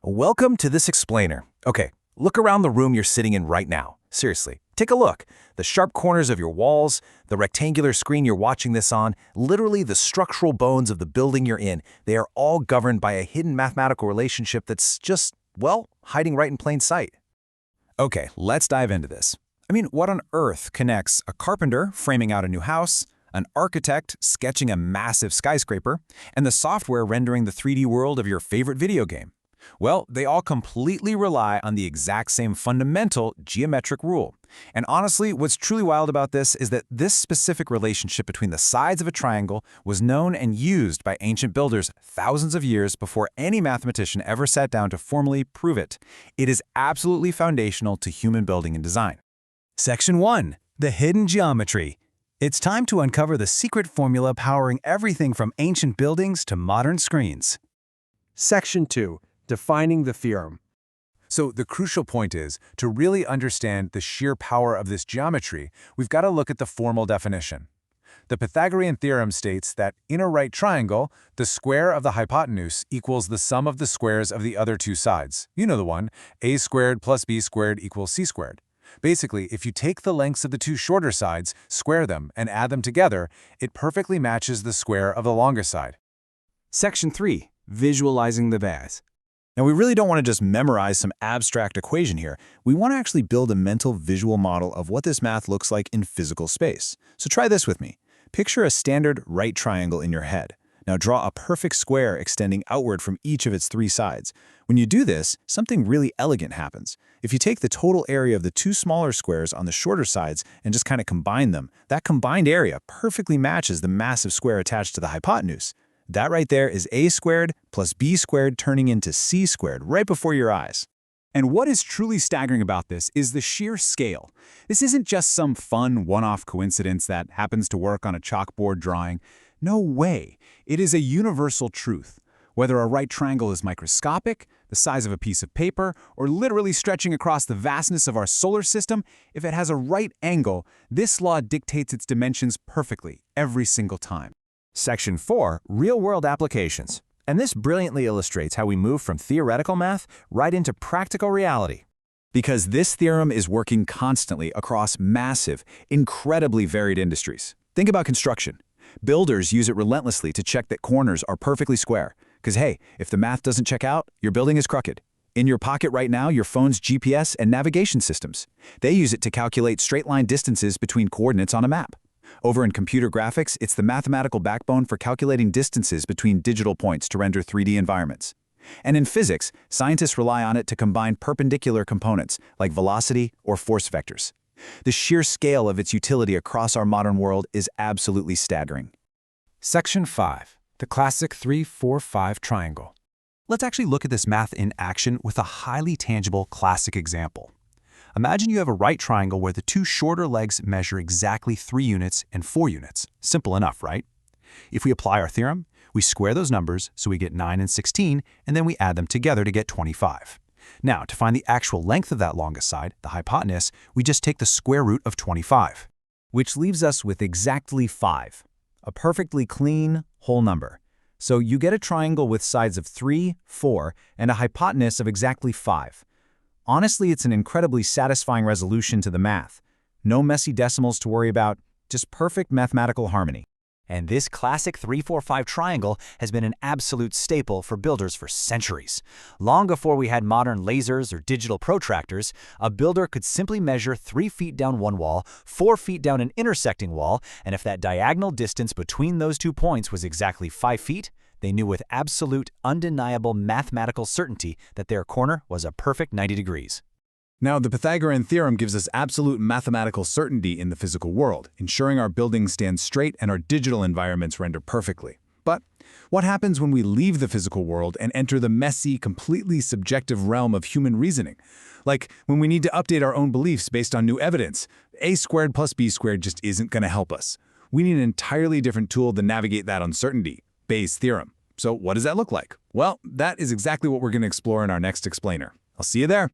Welcome to this explainer. Okay, look around the room you're sitting in right now. Seriously, take a look. The sharp corners of your walls, the rectangular screen you're watching this on, literally the structural bones of the building you're in, they are all governed by a hidden mathematical relationship that's just, well, hiding right in plain sight. Okay, let's dive into this. What on earth connects a carpenter framing out a new house, an architect sketching a massive skyscraper, and the software rendering the 3D world of your favorite video game? Well, they all completely rely on the exact same fundamental geometric rule. And honestly, what's truly wild about this is that this specific relationship between the sides of a triangle was known and used by ancient builders thousands of years before any mathematician ever sat down to formally prove it. It is absolutely foundational to human building and design. Section 1. The Hidden Geometry. It's time to uncover the secret formula powering everything from ancient buildings to modern screens. Section 2. Defining the theorem. So the crucial point is, to really understand the sheer power of this geometry, we've got to look at the formal definition. The Pythagorean Theorem states that in a right triangle, the square of the hypotenuse equals the sum of the squares of the other two sides. You know the one, a squared plus b squared equals c squared. Basically, if you take the lengths of the two shorter sides, square them, and add them together, it perfectly matches the square of the longer side. Section 3. Visualizing the math. Now, we really don't want to just memorize some abstract equation here. We want to actually build a mental visual model of what this math looks like in physical space. So try this with me. Picture a standard right triangle in your head. Now draw a perfect square extending outward from each of its three sides. When you do this, something really elegant happens. If you take the total area of the two smaller squares on the shorter sides and just kind of combine them, that combined area perfectly matches the massive square attached to the hypotenuse. That right there is a squared plus b squared turning into c squared right before your eyes. And what is truly staggering about this is the sheer scale. This isn't just some fun one-off coincidence that happens to work on a chalkboard drawing. No way. It is a universal truth. Whether a right triangle is microscopic, the size of a piece of paper, or literally stretching across the vastness of our solar system, if it has a right angle, this law dictates its dimensions perfectly every single time. Section 4. Real-world applications. And this brilliantly illustrates how we move from theoretical math right into practical reality. Because this theorem is working constantly across massive, incredibly varied industries. Think about construction. Builders use it relentlessly to check that corners are perfectly square. Because hey, if the math doesn't check out, your building is crooked. In your pocket right now, your phone's GPS and navigation systems. They use it to calculate straight-line distances between coordinates on a map. Over in computer graphics, it's the mathematical backbone for calculating distances between digital points to render 3D environments. And in physics, scientists rely on it to combine perpendicular components, like velocity or force vectors. The sheer scale of its utility across our modern world is absolutely staggering. Section 5. The classic 3-4-5 triangle. Let's actually look at this math in action with a highly tangible classic example. Imagine you have a right triangle where the two shorter legs measure exactly 3 units and 4 units. Simple enough, right? If we apply our theorem, we square those numbers so we get 9 and 16, and then we add them together to get 25. Now, to find the actual length of that longest side, the hypotenuse, we just take the square root of 25. Which leaves us with exactly 5, a perfectly clean, whole number. So you get a triangle with sides of 3, 4, and a hypotenuse of exactly 5. Honestly, it's an incredibly satisfying resolution to the math. No messy decimals to worry about, just perfect mathematical harmony. And this classic 3-4-5 triangle has been an absolute staple for builders for centuries. Long before we had modern lasers or digital protractors, a builder could simply measure 3 feet down one wall, 4 feet down an intersecting wall, and if that diagonal distance between those 2 points was exactly 5 feet, they knew with absolute, undeniable mathematical certainty that their corner was a perfect 90 degrees. Now, the Pythagorean Theorem gives us absolute mathematical certainty in the physical world, ensuring our buildings stand straight and our digital environments render perfectly. But what happens when we leave the physical world and enter the messy, completely subjective realm of human reasoning? Like when we need to update our own beliefs based on new evidence, a squared plus b squared just isn't going to help us. We need an entirely different tool to navigate that uncertainty, Bayes' theorem. So what does that look like? Well, that is exactly what we're going to explore in our next explainer. I'll see you there.